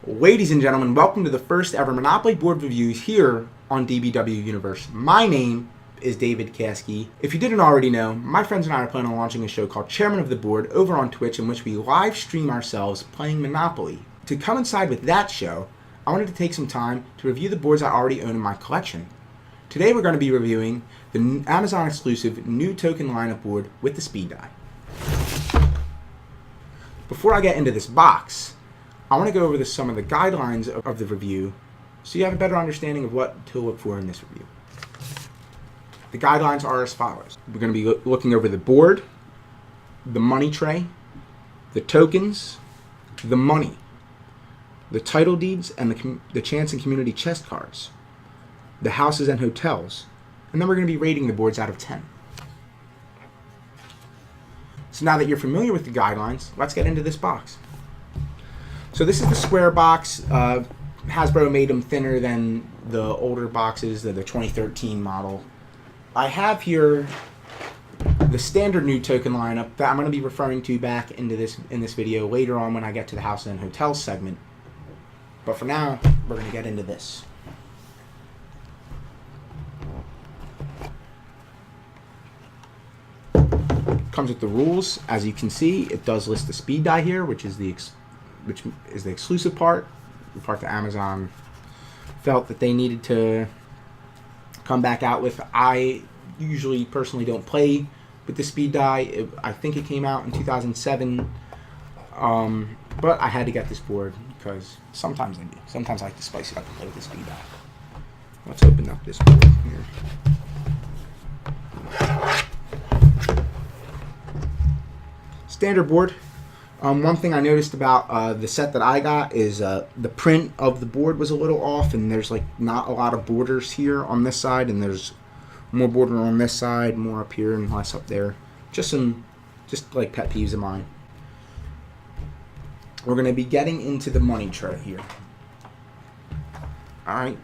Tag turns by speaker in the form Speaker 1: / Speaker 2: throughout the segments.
Speaker 1: Ladies and gentlemen, welcome to the first ever Monopoly board reviews here on DBW Universe. My name is David Caskey. If you didn't already know, my friends and I are planning on launching a show called Chairman of the Board over on Twitch, in which we live stream ourselves playing Monopoly. To coincide with that show, I wanted to take some time to review the boards I already own in my collection. Today we're going to be reviewing the Amazon exclusive new token lineup board with the speed die. Before I get into this box, I want to go over some of the guidelines of the review so you have a better understanding of what to look for in this review. The guidelines are as follows. We're going to be looking over the board, the money tray, the tokens, the money, the title deeds, and the chance and community chest cards, the houses and hotels, and then we're going to be rating the boards out of 10. So now that you're familiar with the guidelines, let's get into this box. So this is the square box. Hasbro made them thinner than the older boxes, the 2013 model. I have here the standard new token lineup that I'm going to be referring to back into in this video later on when I get to the house and hotels segment. But for now, we're going to get into this. Comes with the rules. As you can see, it does list the speed die here, which is the exclusive part, the part that Amazon felt that they needed to come back out with. I usually personally don't play with the speed die. I think it came out in 2007, but I had to get this board because sometimes I do. Sometimes I like to spice it up and play with the speed die. Let's open up this board here. Standard board. One thing I noticed about the set that I got is the print of the board was a little off, and there's like not a lot of borders here on this side, and there's more border on this side, more up here and less up there. Just like pet peeves of mine. We're going to be getting into the money tray here. Alright,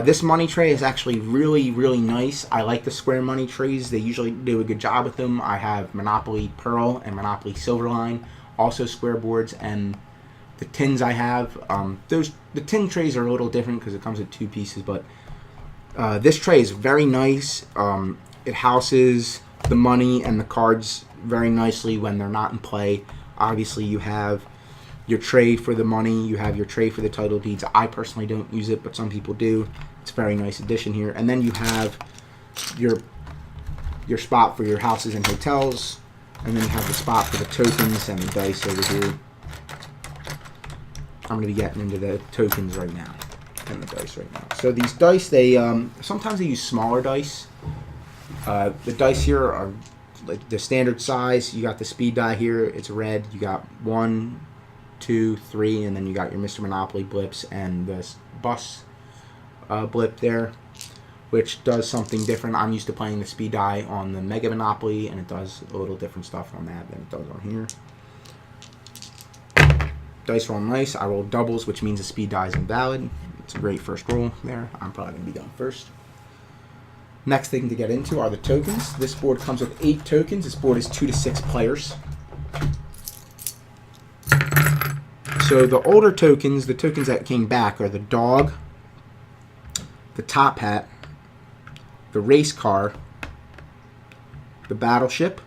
Speaker 1: this money tray is actually really, really nice. I like the square money trays. They usually do a good job with them. I have Monopoly Pearl and Monopoly Silverline, also square boards, and the tins I have. The tin trays are a little different because it comes with two pieces, but this tray is very nice. It houses the money and the cards very nicely when they're not in play. Obviously, you have your tray for the money, you have your tray for the title deeds. I personally don't use it, but some people do. It's a very nice addition here. And then you have your spot for your houses and hotels, and then you have the spot for the tokens and the dice over here. I'm going to be getting into the tokens right now and the dice right now. So these dice, they sometimes they use smaller dice. The dice here are like the standard size. You got the speed die here. It's red. You got 1, 2, 3, and then you got your Mr. Monopoly blips and this bus blip there, which does something different. I'm used to playing the speed die on the Mega Monopoly, and it does a little different stuff on that than it does on here. Dice roll nice. I roll doubles, which means the speed die is invalid. It's a great first roll there. I'm probably going to be going first. Next thing to get into are the tokens. This board comes with 8 tokens. This board is 2 to 6 players. So the older tokens, the tokens that came back, are the dog, the top hat, the race car, the battleship,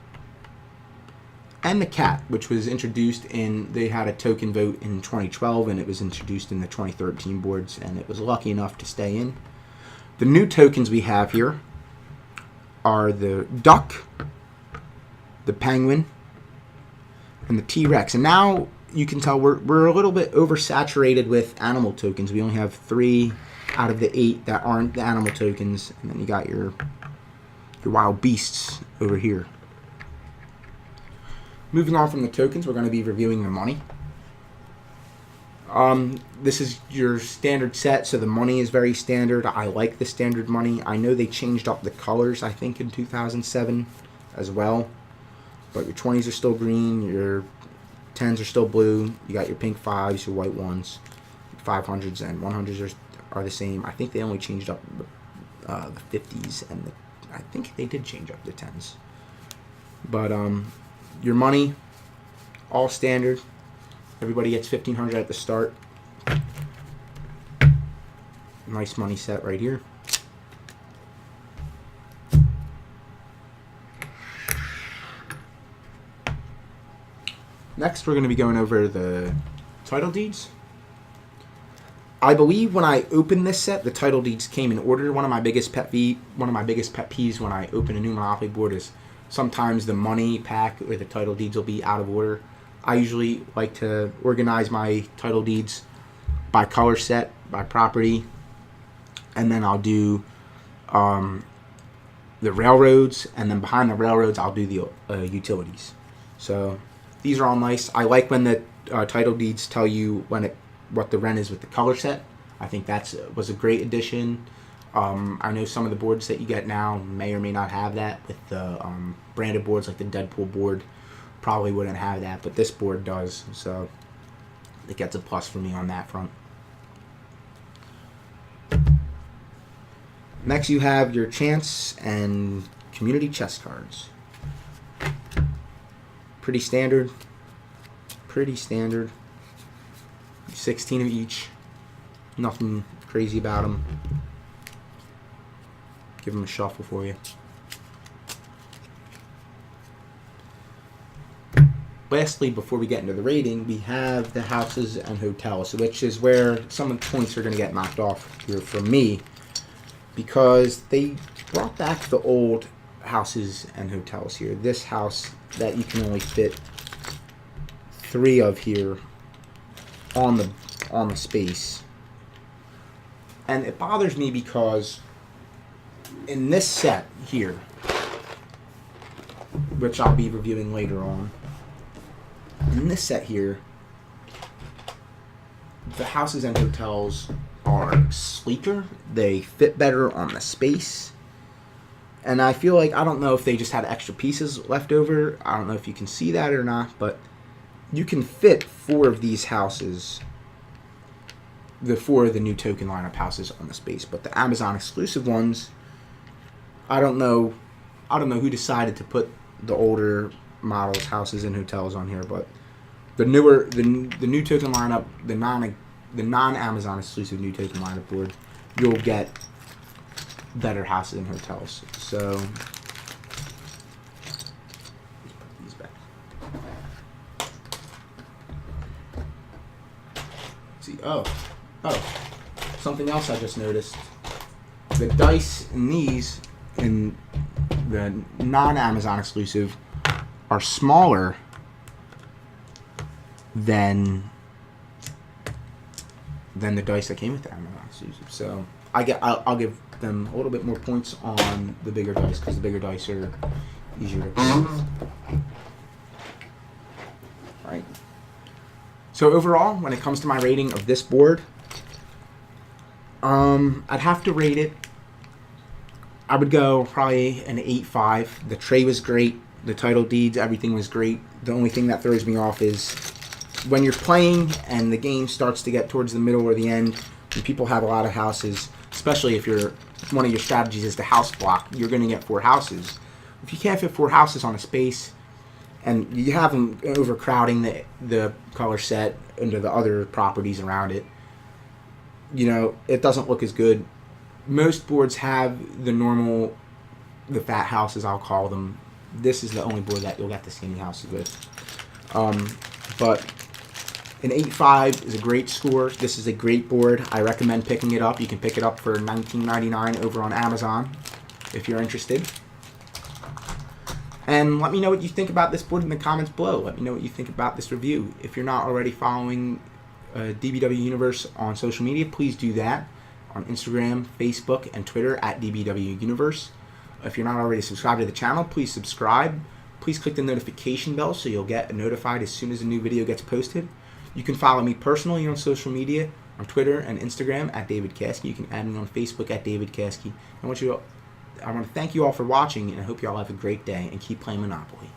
Speaker 1: and the cat, which was introduced they had a token vote in 2012, and it was introduced in the 2013 boards, and it was lucky enough to stay in. The new tokens we have here are the duck, the penguin, and the T-Rex. And now you can tell we're a little bit oversaturated with animal tokens. We only have 3 out of the 8 that aren't the animal tokens, and then you got your wild beasts over here. Moving on from the tokens, we're going to be reviewing the money. This is your standard set, so the money is very standard. I like the standard money. I know they changed up the colors, I think, in 2007 as well. But your 20s are still green, your 10s are still blue, you got your pink 5s, your white 1s, 500s and 100s are the same. I think they only changed up the 50s, and I think they did change up the 10s. But your money, all standard. Everybody gets 1,500 at the start. Nice money set right here. Next, we're going to be going over the title deeds. I believe when I opened this set, the title deeds came in order. One of my biggest pet peeves when I open a new Monopoly board is sometimes the money pack or the title deeds will be out of order. I usually like to organize my title deeds by color set, by property, and then I'll do the railroads, and then behind the railroads I'll do the utilities. So these are all nice. I like when the title deeds tell you what the rent is with the color set. I think that was a great addition. I know some of the boards that you get now may or may not have that. With the branded boards like the Deadpool board, probably wouldn't have that, but this board does. So it gets a plus for me on that front. Next, you have your chance and community chest cards. Pretty standard. 16 of each. Nothing crazy about them. Give them a shuffle for you. Lastly, before we get into the rating, we have the houses and hotels, which is where some of the points are going to get knocked off here from me, because they brought back the old houses and hotels here. This house that you can only fit 3 of here on the space, and it bothers me because in this set here, which I'll be reviewing later on, in this set here, the houses and hotels are sleeker. They fit better on the space. And I feel like, I don't know if they just had extra pieces left over. I don't know if you can see that or not, but you can fit 4 of these houses, the 4 of the new token lineup houses on the space. But the Amazon exclusive ones, I don't know who decided to put the older models, houses, and hotels on here, but the new token lineup, the non-Amazon exclusive new token lineup board, you'll get better houses and hotels. So let's put these back. Let's see, something else I just noticed. The dice in these, in the non-Amazon exclusive, are smaller than the dice that came with the Amazon exclusive. So I'll give them a little bit more points on the bigger dice, because the bigger dice are easier to play. Right. So overall, when it comes to my rating of this board, I'd have to rate it. I would go probably an 8.5. The tray was great. The title deeds, everything was great. The only thing that throws me off is when you're playing and the game starts to get towards the middle or the end, and people have a lot of houses, especially if one of your strategies is the house block, you're going to get 4 houses. If you can't fit 4 houses on a space, and you have them overcrowding the color set into the other properties around it, it doesn't look as good. Most boards have the fat houses, I'll call them. This is the only board that you'll get the skinny houses with. But an 8.5 is a great score. This is a great board. I recommend picking it up. You can pick it up for $19.99 over on Amazon if you're interested. And let me know what you think about this board in the comments below. Let me know what you think about this review. If you're not already following DBW Universe on social media, please do that on Instagram, Facebook, and Twitter at DBW Universe. If you're not already subscribed to the channel, please subscribe. Please click the notification bell so you'll get notified as soon as a new video gets posted. You can follow me personally on social media, on Twitter and Instagram at David Caskey. You can add me on Facebook at David Caskey. I want to thank you all for watching, and I hope you all have a great day and keep playing Monopoly.